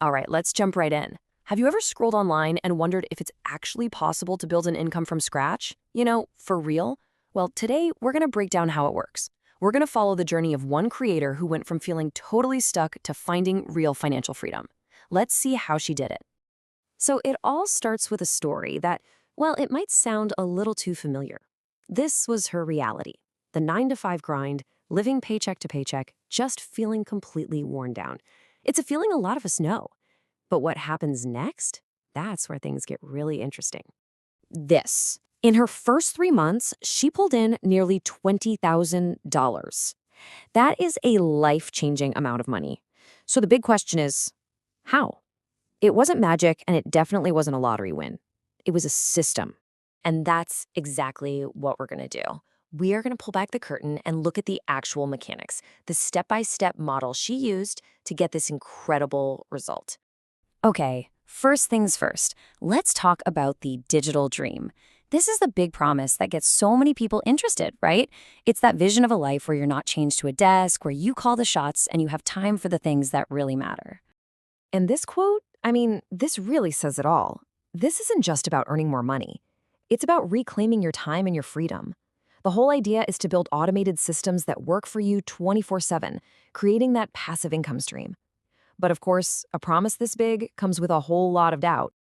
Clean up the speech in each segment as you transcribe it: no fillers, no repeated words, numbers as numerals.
All right, let's jump right in. Have you ever scrolled online and wondered if it's actually possible to build an income from scratch? For real? Well, today we're going to break down how it works. We're going to follow the journey of one creator who went from feeling totally stuck to finding real financial freedom. Let's see how she did it. So it all starts with a story that, well, it might sound a little too familiar. This was her reality. The 9-to-5 grind, living paycheck to paycheck, just feeling completely worn down. It's a feeling a lot of us know. But what happens next? That's where things get really interesting. This. In her first 3 months, she pulled in nearly $20,000. That is a life-changing amount of money. So the big question is, how? It wasn't magic, and it definitely wasn't a lottery win. It was a system. And that's exactly what we're going to do. We are going to pull back the curtain and look at the actual mechanics, the step-by-step model she used to get this incredible result. Okay, first things first, let's talk about the digital dream. This is the big promise that gets so many people interested, right? It's that vision of a life where you're not chained to a desk, where you call the shots and you have time for the things that really matter. And this quote, this really says it all. This isn't just about earning more money. It's about reclaiming your time and your freedom. The whole idea is to build automated systems that work for you 24/7, creating that passive income stream. But of course, a promise this big comes with a whole lot of doubt.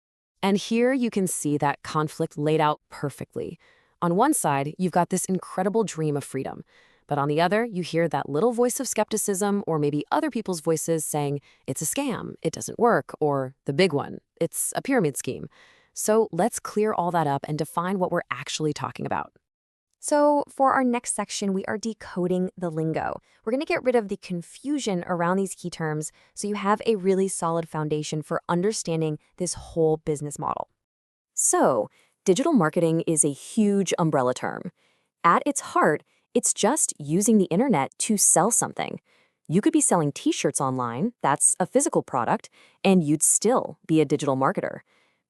And here you can see that conflict laid out perfectly. On one side, you've got this incredible dream of freedom. But on the other, you hear that little voice of skepticism or maybe other people's voices saying, it's a scam, it doesn't work, or the big one, it's a pyramid scheme. So let's clear all that up and define what we're actually talking about. So for our next section, we are decoding the lingo. We're going to get rid of the confusion around these key terms so you have a really solid foundation for understanding this whole business model. So, digital marketing is a huge umbrella term. At its heart, it's just using the internet to sell something. You could be selling t-shirts online, that's a physical product, and you'd still be a digital marketer.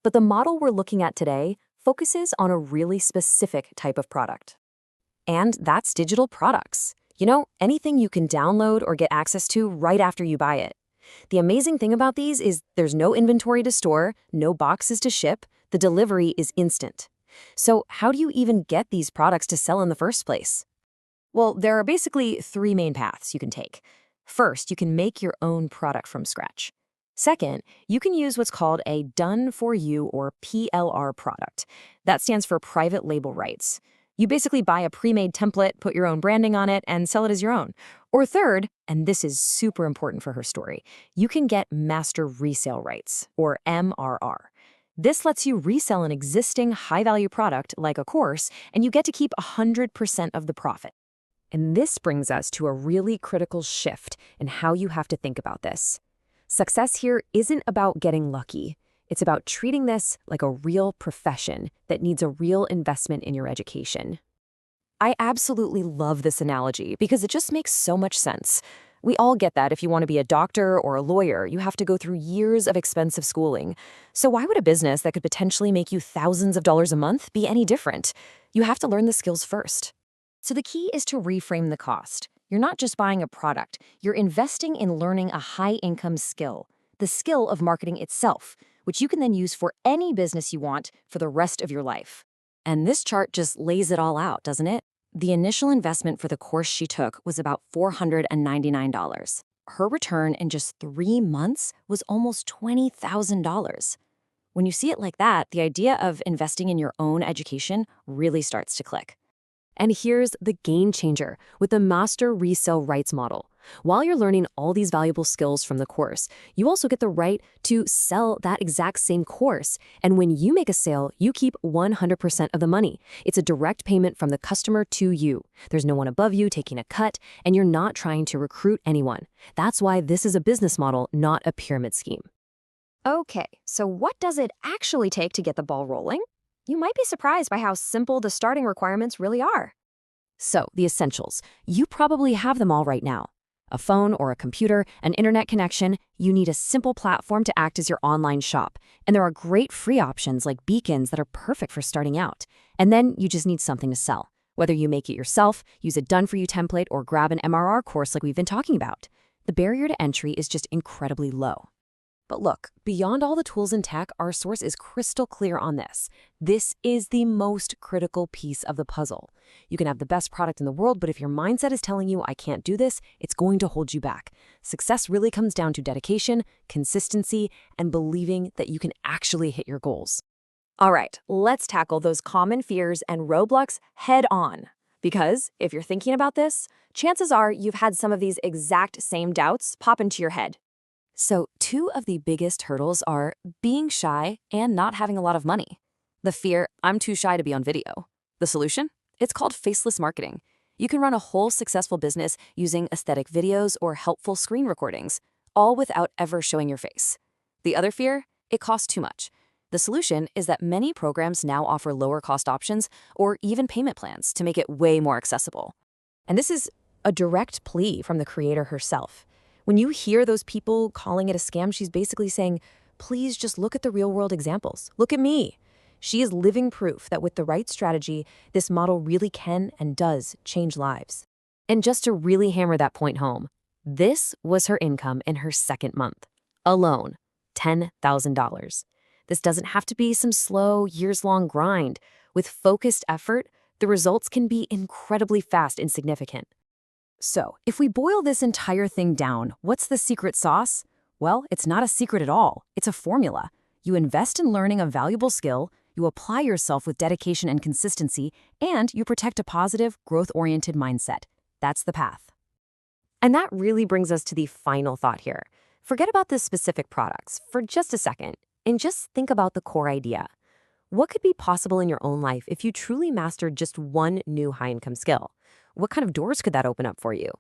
But the model we're looking at today focuses on a really specific type of product. And that's digital products. Anything you can download or get access to right after you buy it. The amazing thing about these is there's no inventory to store, no boxes to ship, the delivery is instant. So how do you even get these products to sell in the first place? Well, there are basically 3 main paths you can take. First, you can make your own product from scratch. Second, you can use what's called a done-for-you or PLR product. That stands for private label rights. You basically buy a pre-made template, put your own branding on it, and sell it as your own. Or third, and this is super important for her story, you can get master resale rights, or MRR. This lets you resell an existing high-value product like a course, and you get to keep 100% of the profit. And this brings us to a really critical shift in how you have to think about this. Success here isn't about getting lucky. It's about treating this like a real profession that needs a real investment in your education. I absolutely love this analogy because it just makes so much sense. We all get that if you want to be a doctor or a lawyer, you have to go through years of expensive schooling. So why would a business that could potentially make you thousands of dollars a month be any different? You have to learn the skills first. So the key is to reframe the cost. You're not just buying a product, you're investing in learning a high-income skill, the skill of marketing itself, which you can then use for any business you want for the rest of your life. And this chart just lays it all out, doesn't it? The initial investment for the course she took was about $499. Her return in just 3 months was almost $20,000. When you see it like that, the idea of investing in your own education really starts to click. And here's the game changer with the master resale rights model. While you're learning all these valuable skills from the course, you also get the right to sell that exact same course. And when you make a sale, you keep 100% of the money. It's a direct payment from the customer to you. There's no one above you taking a cut, and you're not trying to recruit anyone. That's why this is a business model, not a pyramid scheme. Okay, so what does it actually take to get the ball rolling? You might be surprised by how simple the starting requirements really are. So, the essentials. You probably have them all right now. A phone or a computer, an internet connection. You need a simple platform to act as your online shop. And there are great free options like Beacons that are perfect for starting out. And then you just need something to sell. Whether you make it yourself, use a done-for-you template, or grab an MRR course like we've been talking about. The barrier to entry is just incredibly low. But look, beyond all the tools and tech, our source is crystal clear on this. This is the most critical piece of the puzzle. You can have the best product in the world, but if your mindset is telling you, I can't do this, it's going to hold you back. Success really comes down to dedication, consistency, and believing that you can actually hit your goals. All right, let's tackle those common fears and roadblocks head on. Because if you're thinking about this, chances are you've had some of these exact same doubts pop into your head. So, two of the biggest hurdles are being shy and not having a lot of money. The fear, I'm too shy to be on video. The solution? It's called faceless marketing. You can run a whole successful business using aesthetic videos or helpful screen recordings, all without ever showing your face. The other fear? It costs too much. The solution is that many programs now offer lower cost options or even payment plans to make it way more accessible. And this is a direct plea from the creator herself. When you hear those people calling it a scam, she's basically saying, please just look at the real world examples. Look at me. She is living proof that with the right strategy, this model really can and does change lives. And just to really hammer that point home, this was her income in her second month. Alone, $10,000. This doesn't have to be some slow, years-long grind. With focused effort, the results can be incredibly fast and significant. So, if we boil this entire thing down, what's the secret sauce? Well, it's not a secret at all. It's a formula. You invest in learning a valuable skill, you apply yourself with dedication and consistency, and you protect a positive, growth-oriented mindset. That's the path. And that really brings us to the final thought here. Forget about the specific products for just a second, and just think about the core idea. What could be possible in your own life if you truly mastered just one new high-income skill? What kind of doors could that open up for you?